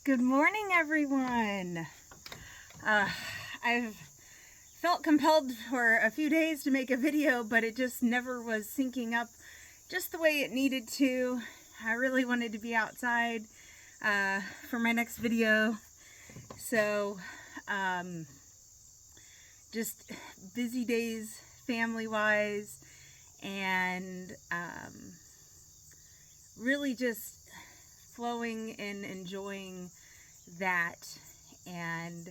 Good morning, everyone. I've felt compelled for a few days to make a video, but it just never was syncing up just the way it needed to. I really wanted to be outside for my next video. So, just busy days family-wise, and really just flowing and enjoying that, and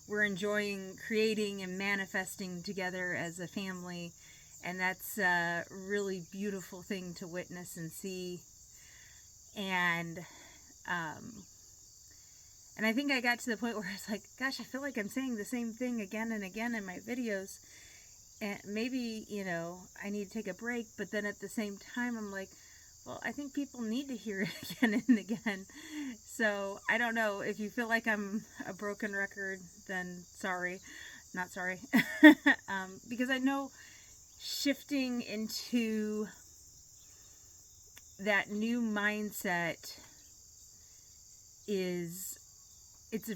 we're enjoying creating and manifesting together as a family, and that's a really beautiful thing to witness and see. And I think I got to the point where I was like, gosh, I feel like I'm saying the same thing again and again in my videos, and maybe, I need to take a break. But then at the same time, I'm like, well, I think people need to hear it again and again. So I don't know. If you feel like I'm a broken record, then sorry. Not sorry. Because I know shifting into that new mindset it's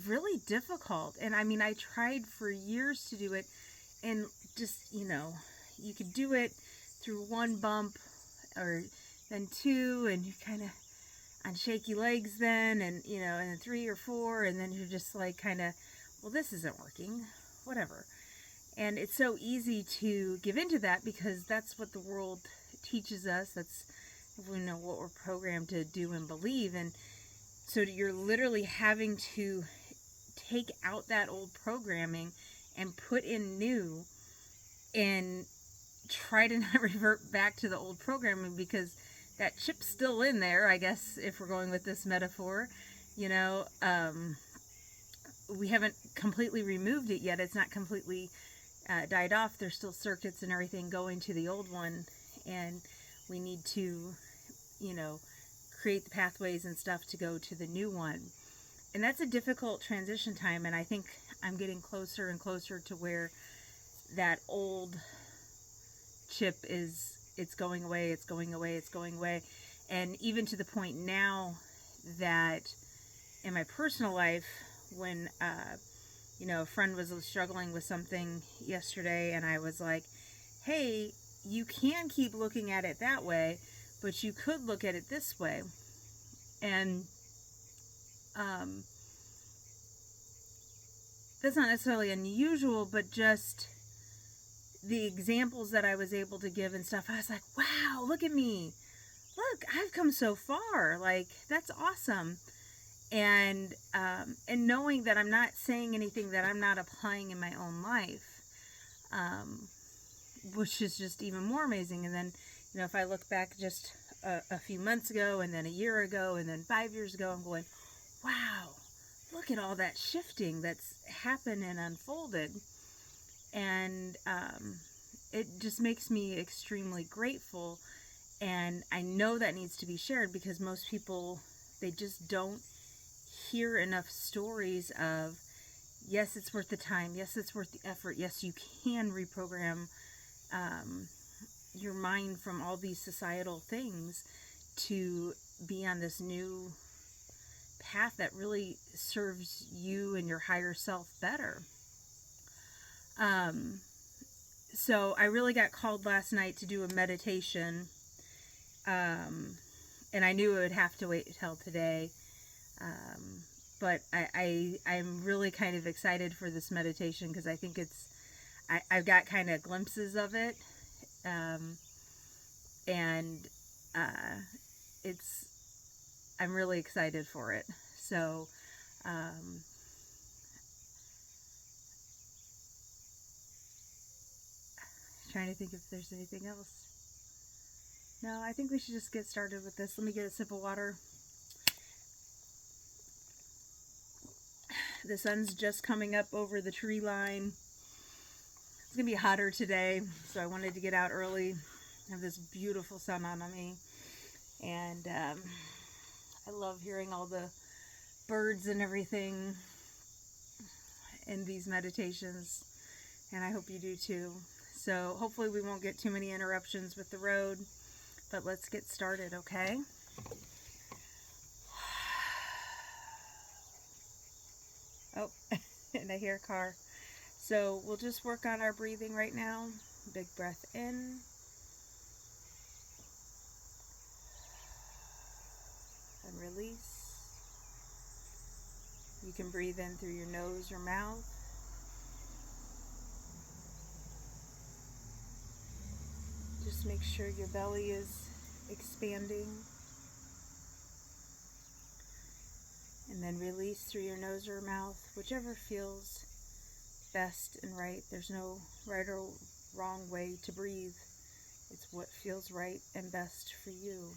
really difficult. And I mean, I tried for years to do it, and just, you could do it through one bump or then two, and you're kind of on shaky legs then, and and then 3 or 4, and then you're just like kind of, well, this isn't working, whatever. And it's so easy to give into that because that's what the world teaches us. That's what we're programmed to do and believe. And so you're literally having to take out that old programming and put in new, and try to not revert back to the old programming, because that chip's still in there, I guess, if we're going with this metaphor. We haven't completely removed it yet. It's not completely died off. There's still circuits and everything going to the old one, and we need to, create the pathways and stuff to go to the new one. And that's a difficult transition time, and I think I'm getting closer and closer to where that old chip it's going away, it's going away, it's going away. And even to the point now that in my personal life, when a friend was struggling with something yesterday, and I was like, hey, you can keep looking at it that way, but you could look at it this way. And that's not necessarily unusual, but just the examples that I was able to give and stuff, I was like, wow, look at me. Look, I've come so far. Like, that's awesome. And knowing that I'm not saying anything that I'm not applying in my own life, which is just even more amazing. And then, if I look back just a few months ago, and then a year ago, and then 5 years ago, I'm going, wow, look at all that shifting that's happened and unfolded. And it just makes me extremely grateful. And I know that needs to be shared, because most people, they just don't hear enough stories of, yes, it's worth the time, yes, it's worth the effort, yes, you can reprogram your mind from all these societal things to be on this new path that really serves you and your higher self better. So I really got called last night to do a meditation, and I knew it would have to wait till today, but I'm really kind of excited for this meditation, because I think I've got kind of glimpses of it, and I'm really excited for it. So trying to think if there's anything else. No, I think we should just get started with this. Let me get a sip of water. The sun's just coming up over the tree line. It's gonna be hotter today, so I wanted to get out early, have this beautiful sun on me. And I love hearing all the birds and everything in these meditations, and I hope you do too. So hopefully we won't get too many interruptions with the road, but let's get started, okay? Oh, and I hear a car. So we'll just work on our breathing right now. Big breath in. And release. You can breathe in through your nose or mouth. Just make sure your belly is expanding. And then release through your nose or mouth, whichever feels best and right. There's no right or wrong way to breathe. It's what feels right and best for you.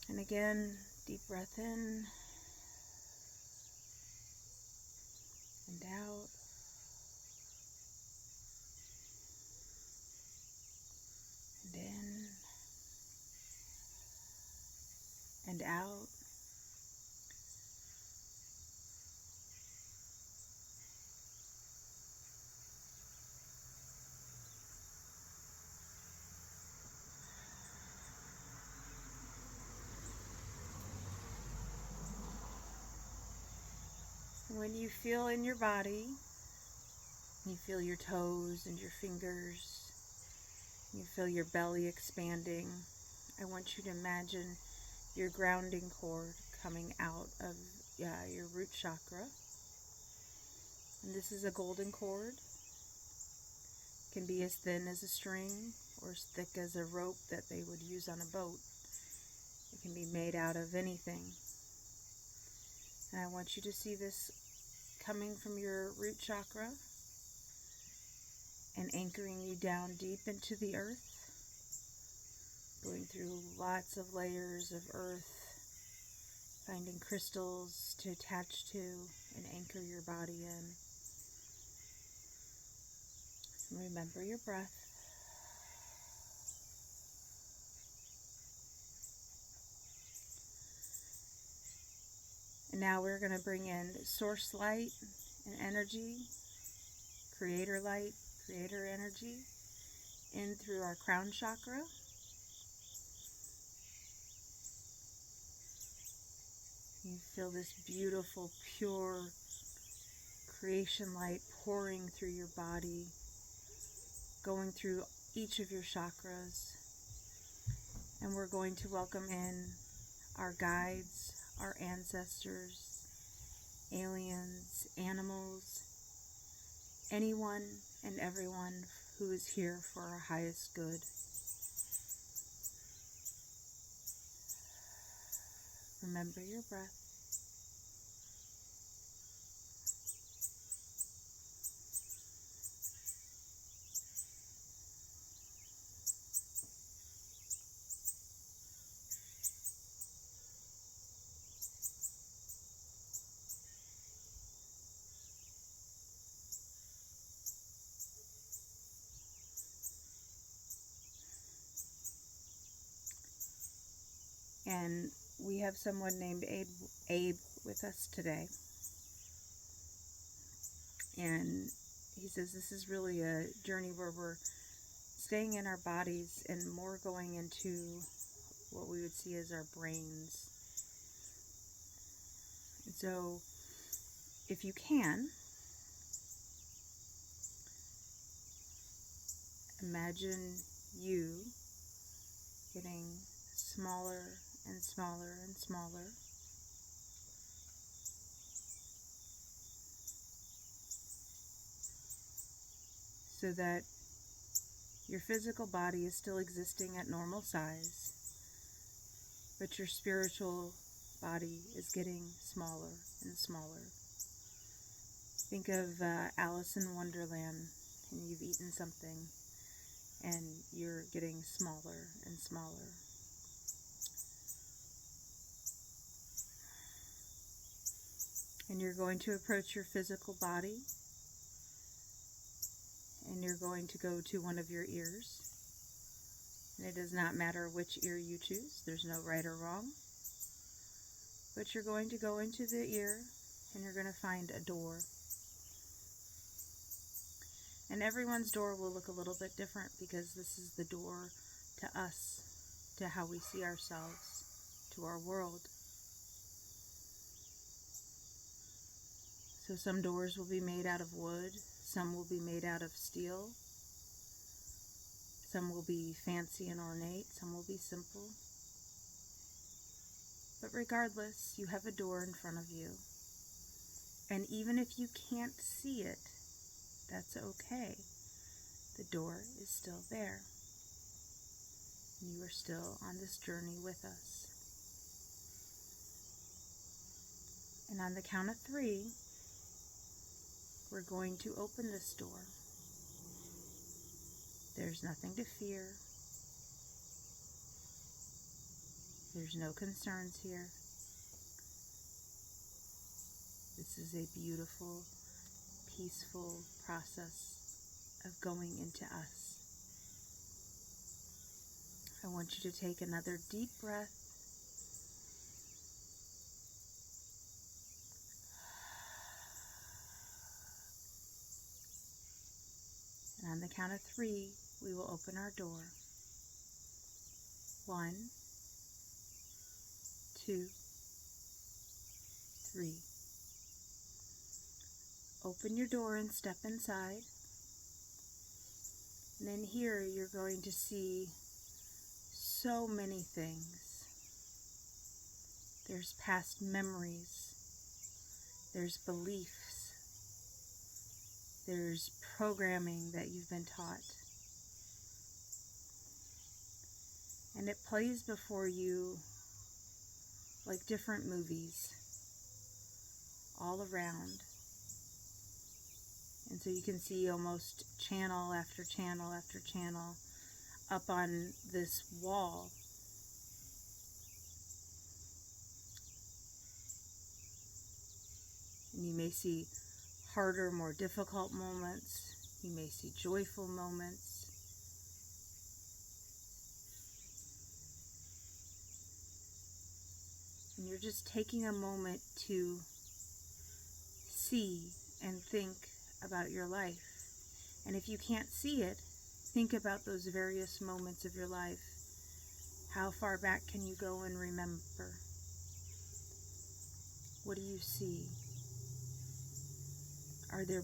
And again, deep breath in and out. And in and out. And when you feel in your body, you feel your toes and your fingers, you feel your belly expanding, I want you to imagine your grounding cord coming out of your root chakra. And this is a golden cord. It can be as thin as a string or as thick as a rope that they would use on a boat. It can be made out of anything. And I want you to see this coming from your root chakra and anchoring you down deep into the earth, going through lots of layers of earth, finding crystals to attach to and anchor your body in. And remember your breath. And now we're going to bring in source light and energy, creator light, creator energy, in through our crown chakra. You feel this beautiful, pure creation light pouring through your body, going through each of your chakras. And we're going to welcome in our guides, our ancestors, aliens, animals, anyone and everyone who is here for our highest good. Remember your breath. And we have someone named Abe with us today. And he says this is really a journey where we're staying in our bodies and more going into what we would see as our brains. And so if you can, imagine you getting smaller and smaller and smaller. So that your physical body is still existing at normal size, but your spiritual body is getting smaller and smaller. Think of Alice in Wonderland, and you've eaten something, and you're getting smaller and smaller. And you're going to approach your physical body, and you're going to go to one of your ears. And it does not matter which ear you choose. There's no right or wrong. But you're going to go into the ear, and you're going to find a door. And everyone's door will look a little bit different because this is the door to us, to how we see ourselves, to our world. So some doors will be made out of wood, some will be made out of steel, some will be fancy and ornate, some will be simple. But regardless, you have a door in front of you. And even if you can't see it, that's okay. The door is still there. You are still on this journey with us. And on the count of 3, we're going to open this door. There's nothing to fear. There's no concerns here. This is a beautiful, peaceful process of going into us. I want you to take another deep breath. And on the count of 3, we will open our door. 1, 2, 3. Open your door and step inside. And in here, you're going to see so many things. There's past memories. There's beliefs. There's programming that you've been taught. And it plays before you like different movies all around. And so you can see almost channel after channel after channel up on this wall. And you may see harder, more difficult moments. You may see joyful moments. And you're just taking a moment to see and think about your life. And if you can't see it, think about those various moments of your life. How far back can you go and remember? What do you see? Are there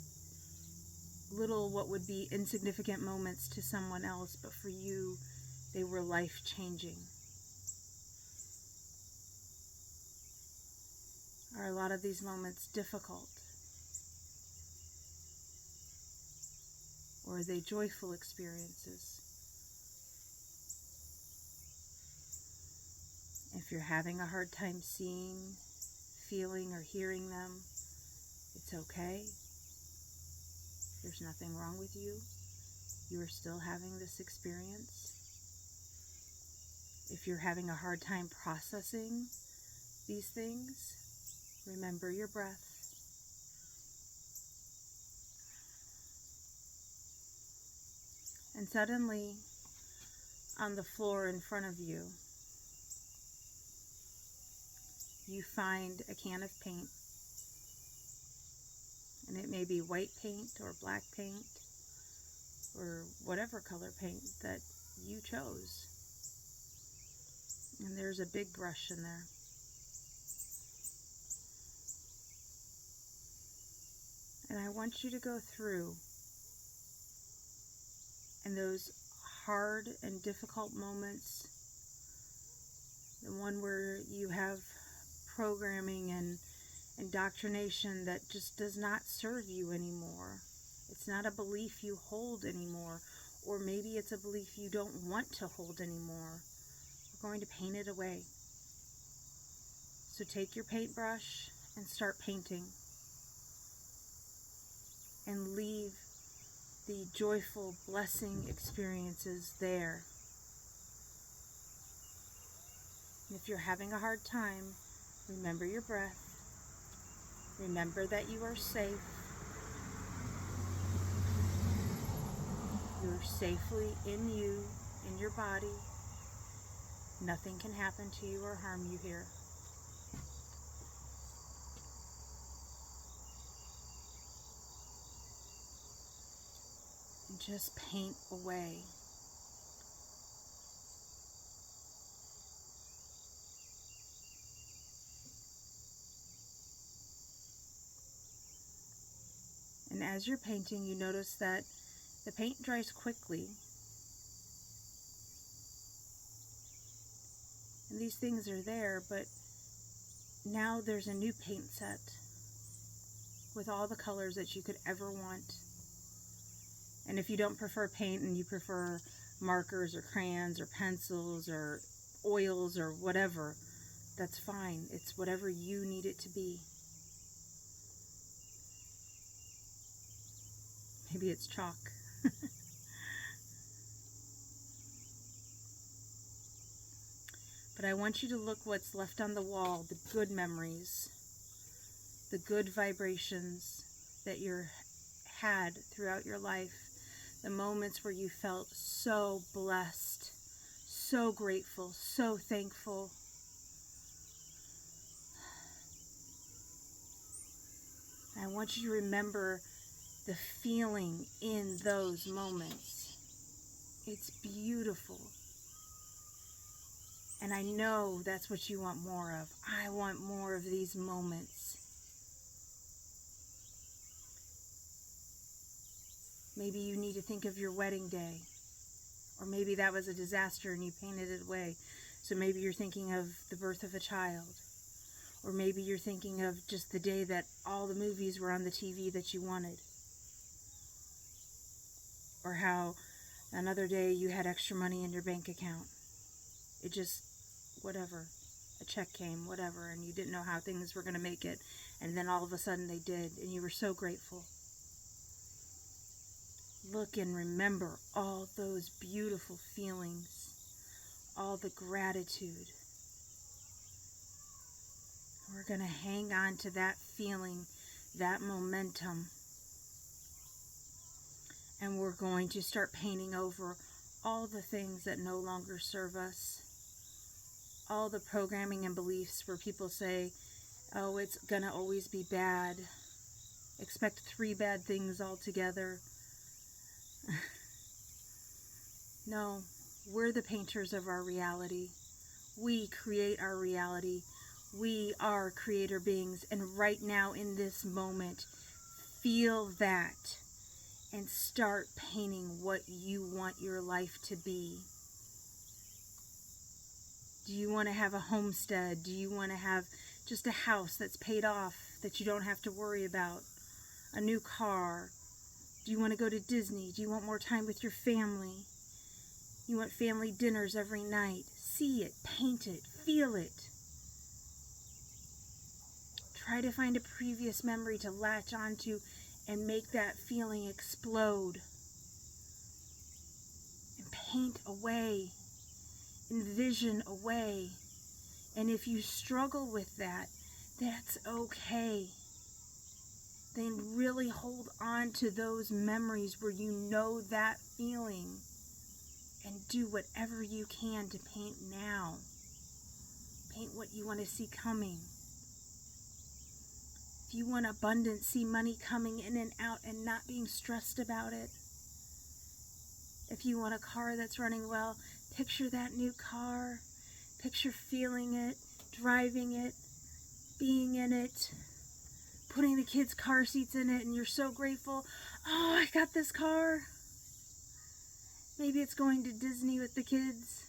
little, what would be insignificant moments to someone else, but for you, they were life-changing? Are a lot of these moments difficult? Or are they joyful experiences? If you're having a hard time seeing, feeling, or hearing them, it's okay. There's nothing wrong with you. You are still having this experience. If you're having a hard time processing these things, remember your breath. And suddenly, on the floor in front of you, you find a can of paint. And it may be white paint or black paint or whatever color paint that you chose. And there's a big brush in there. And I want you to go through, and those hard and difficult moments, the one where you have programming and indoctrination that just does not serve you anymore. It's not a belief you hold anymore, or maybe it's a belief you don't want to hold anymore. We're going to paint it away. So take your paintbrush and start painting. And leave the joyful, blessing experiences there. And if you're having a hard time, remember your breath. Remember that you are safe. You're safely in you, in your body. Nothing can happen to you or harm you here. And just paint away. And as you're painting, you notice that the paint dries quickly. And these things are there, but now there's a new paint set with all the colors that you could ever want. And if you don't prefer paint and you prefer markers or crayons or pencils or oils or whatever, that's fine. It's whatever you need it to be. Maybe it's chalk. But I want you to look what's left on the wall, the good memories, the good vibrations that you had throughout your life, the moments where you felt so blessed, so grateful, so thankful. I want you to remember the feeling in those moments. It's beautiful. And I know that's what you want more of. I want more of these moments. Maybe you need to think of your wedding day. Or maybe that was a disaster and you painted it away. So maybe you're thinking of the birth of a child. Or maybe you're thinking of just the day that all the movies were on the TV that you wanted. Or how another day you had extra money in your bank account. It just, whatever, a check came, whatever, and you didn't know how things were going to make it, and then all of a sudden they did, and you were so grateful. Look and remember all those beautiful feelings, all the gratitude. We're going to hang on to that feeling, that momentum, and we're going to start painting over all the things that no longer serve us. All the programming and beliefs where people say, oh, it's gonna always be bad. Expect 3 bad things altogether. No, we're the painters of our reality. We create our reality. We are creator beings. And right now in this moment, feel that and start painting what you want your life to be. Do you want to have a homestead? Do you want to have just a house that's paid off that you don't have to worry about? A new car? Do you want to go to Disney? Do you want more time with your family? You want family dinners every night? See it, paint it, feel it. Try to find a previous memory to latch onto and make that feeling explode. And paint away. Envision away. And if you struggle with that, that's okay. Then really hold on to those memories where you know that feeling and do whatever you can to paint now. Paint what you want to see coming. If you want abundance, see money coming in and out and not being stressed about it. If you want a car that's running well, picture that new car. Picture feeling it, driving it, being in it, putting the kids' car seats in it, and you're so grateful. Oh, I got this car. Maybe it's going to Disney with the kids.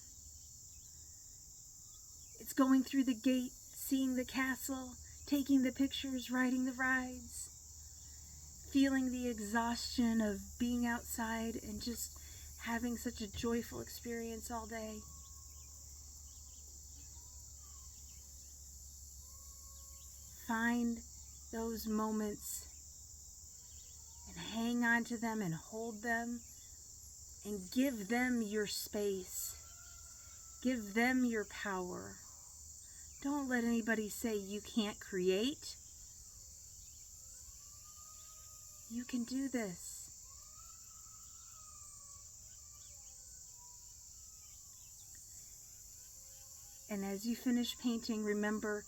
It's going through the gate, seeing the castle, taking the pictures, riding the rides, feeling the exhaustion of being outside and just having such a joyful experience all day. Find those moments and hang on to them and hold them and give them your space. Give them your power. Don't let anybody say you can't create. You can do this. And as you finish painting, remember,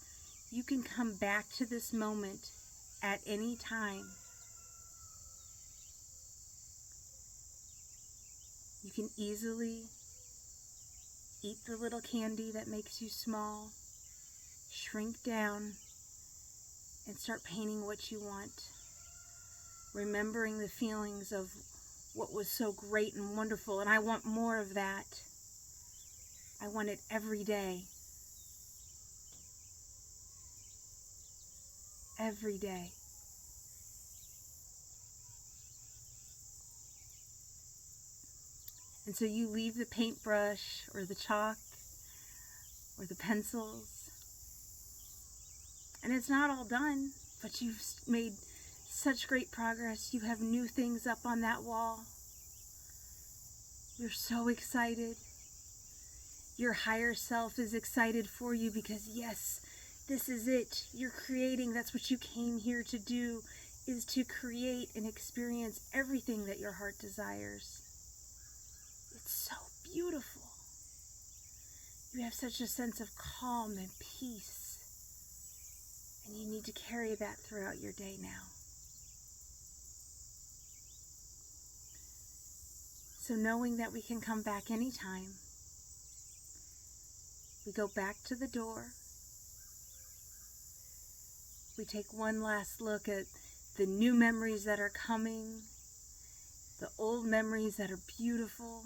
you can come back to this moment at any time. You can easily eat the little candy that makes you small, shrink down, and start painting what you want. remembering the feelings of what was so great and wonderful, and I want more of that. I want it every day. Every day. And so you leave the paintbrush or the chalk or the pencils, and it's not all done, but you've made such great progress. You have new things up on that wall. You're so excited. Your higher self is excited for you because, yes, this is it. You're creating. That's what you came here to do, is to create and experience everything that your heart desires. It's so beautiful. You have such a sense of calm and peace, and you need to carry that throughout your day now. So knowing that we can come back anytime, we go back to the door. We take one last look at the new memories that are coming, the old memories that are beautiful,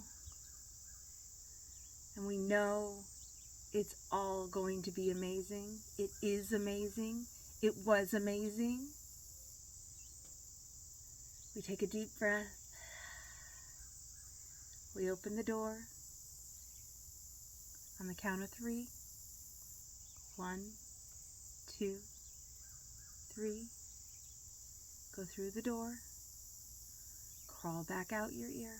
and we know it's all going to be amazing. It is amazing. It was amazing. We take a deep breath. We open the door. On the count of 3. 1, 2, 3. Go through the door. Crawl back out your ear.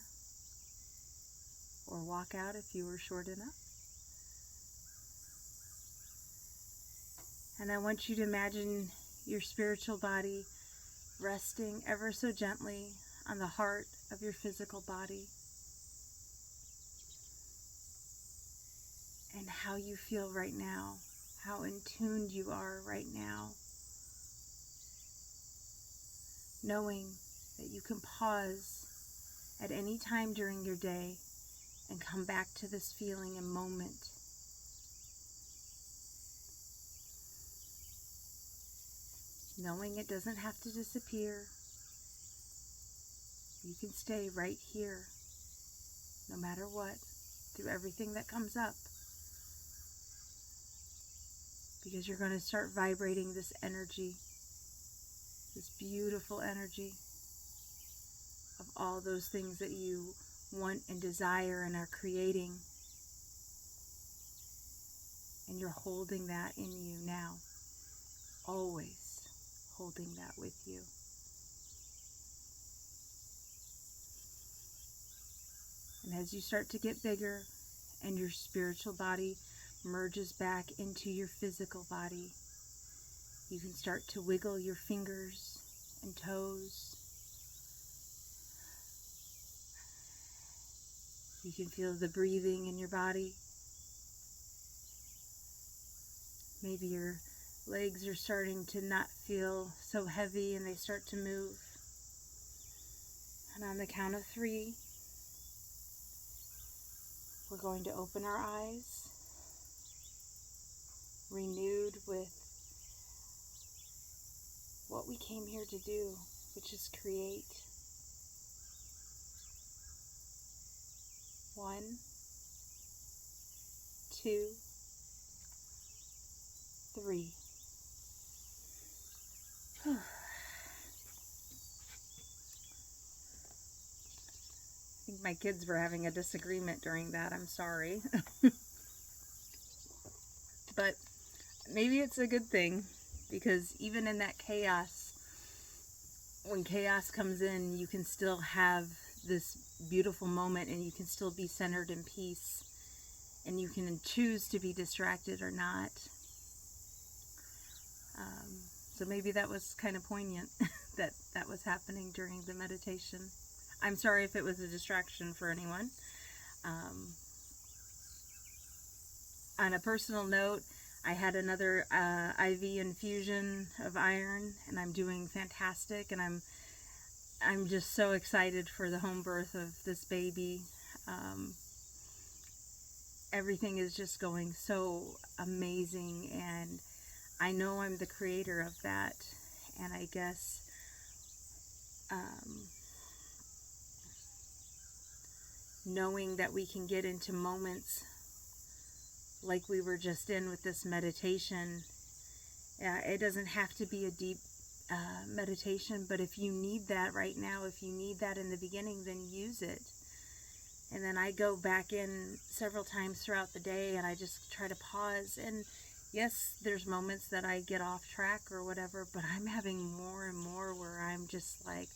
Or walk out if you were short enough. And I want you to imagine your spiritual body resting ever so gently on the heart of your physical body. And how you feel right now, how in tune you are right now. Knowing that you can pause at any time during your day and come back to this feeling and moment. Knowing it doesn't have to disappear. You can stay right here, no matter what, through everything that comes up. Because you're going to start vibrating this energy, this beautiful energy of all those things that you want and desire and are creating. And you're holding that in you now, always holding that with you. And as you start to get bigger and your spiritual body merges back into your physical body, you can start to wiggle your fingers and toes. You can feel the breathing in your body. Maybe your legs are starting to not feel so heavy and they start to move. And on the count of 3, we're going to open our eyes, renewed with what we came here to do, which is create. 1, 2, 3. I think my kids were having a disagreement during that. I'm sorry. But maybe it's a good thing, because even in that chaos, when chaos comes in, you can still have this beautiful moment and you can still be centered in peace, and you can choose to be distracted or not. So maybe that was kind of poignant that was happening during the meditation. I'm sorry if it was a distraction for anyone. On a personal note, I had another IV infusion of iron, and I'm doing fantastic, and I'm just so excited for the home birth of this baby. Everything is just going so amazing, and I know I'm the creator of that, and I guess um, knowing that we can get into moments like we were just in with this meditation. It doesn't have to be a deep meditation, but if you need that right now, if you need that in the beginning, then use it. And then I go back in several times throughout the day and I just try to pause. And yes, there's moments that I get off track or whatever, but I'm having more and more where I'm just like,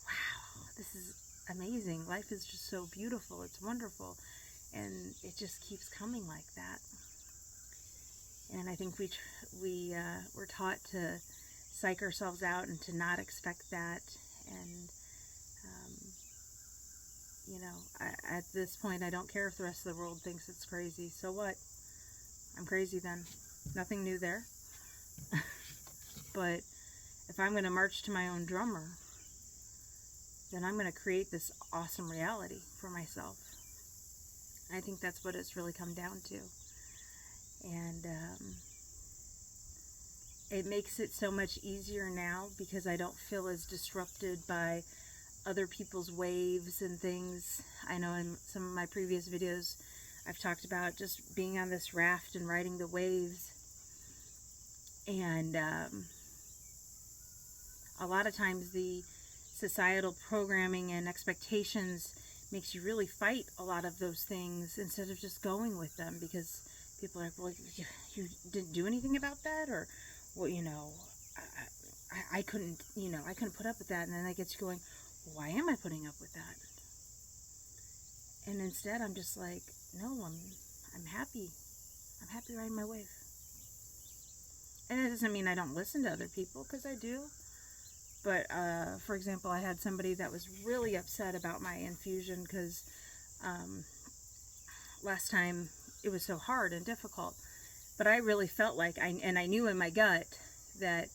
wow, this is amazing. Life is just so beautiful. It's wonderful. And it just keeps coming like that. And I think we're taught to psych ourselves out and to not expect that. And, at this point, I don't care if the rest of the world thinks it's crazy. So what? I'm crazy then. Nothing new there. But if I'm going to march to my own drummer, then I'm going to create this awesome reality for myself. I think that's what it's really come down to. And it makes it so much easier now because I don't feel as disrupted by other people's waves and things. I know in some of my previous videos I've talked about just being on this raft and riding the waves. And a lot of times the societal programming and expectations makes you really fight a lot of those things instead of just going with them, because people are like, well, you didn't do anything about that, or, well, I couldn't put up with that. And then that gets you going, why am I putting up with that? And instead I'm just like, no, I'm happy. I'm happy riding my wave. And it doesn't mean I don't listen to other people, because I do. But, for example, I had somebody that was really upset about my infusion because last time it was so hard and difficult. But I really felt like, I knew in my gut that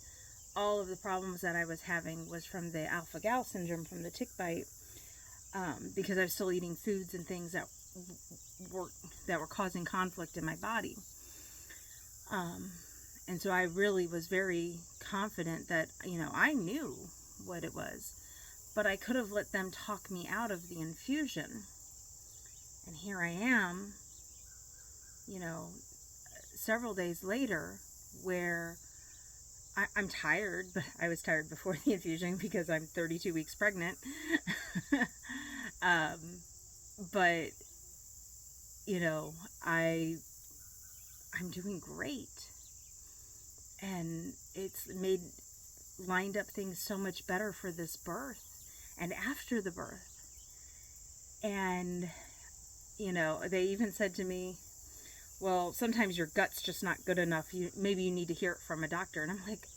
all of the problems that I was having was from the alpha-gal syndrome, from the tick bite, because I was still eating foods and things that were causing conflict in my body. And so I really was very confident that, I knew what it was, but I could have let them talk me out of the infusion. And here I am, several days later, where I'm tired, but I was tired before the infusion because I'm 32 weeks pregnant. But, I'm doing great. And it's lined up things so much better for this birth and after the birth. And, they even said to me, well, sometimes your gut's just not good enough. Maybe you need to hear it from a doctor. And I'm like,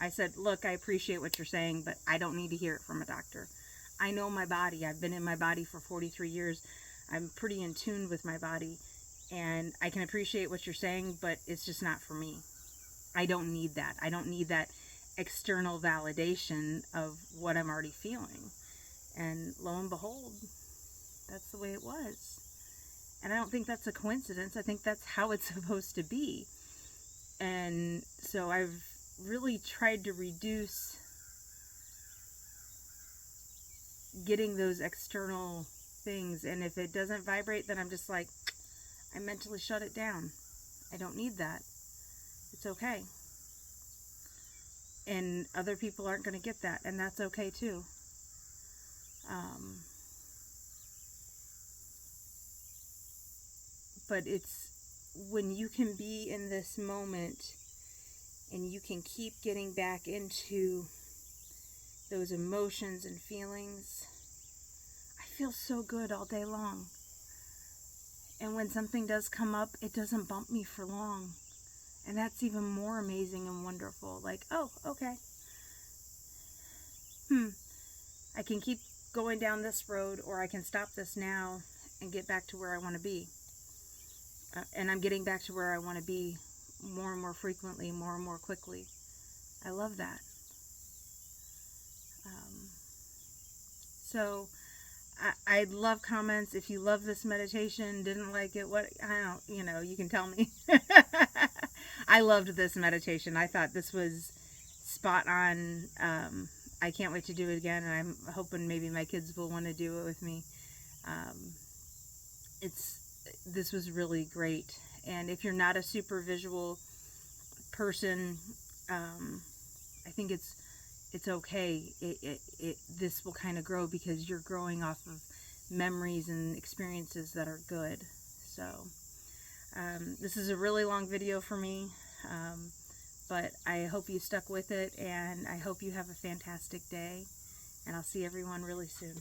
I said, look, I appreciate what you're saying, but I don't need to hear it from a doctor. I know my body. I've been in my body for 43 years. I'm pretty in tune with my body. And I can appreciate what you're saying, but it's just not for me. I don't need that. I don't need that external validation of what I'm already feeling. And lo and behold, that's the way it was. And I don't think that's a coincidence. I think that's how it's supposed to be. And so I've really tried to reduce getting those external things. And if it doesn't vibrate, then I'm just like, I mentally shut it down. I don't need that. It's okay. And other people aren't going to get that, and that's okay too. But it's when you can be in this moment and you can keep getting back into those emotions and feelings. I feel so good all day long. And when something does come up, it doesn't bump me for long. And that's even more amazing and wonderful. Like, oh, okay. I can keep going down this road, or I can stop this now and get back to where I want to be. And I'm getting back to where I want to be more and more frequently, more and more quickly. I love that. So I'd love comments. If you love this meditation, didn't like it, you can tell me. I loved this meditation. I thought this was spot on. I can't wait to do it again, and I'm hoping maybe my kids will want to do it with me. Um, this was really great. And if you're not a super visual person, I think it's okay. This will kind of grow because you're growing off of memories and experiences that are good. So this is a really long video for me, but I hope you stuck with it, and I hope you have a fantastic day, and I'll see everyone really soon.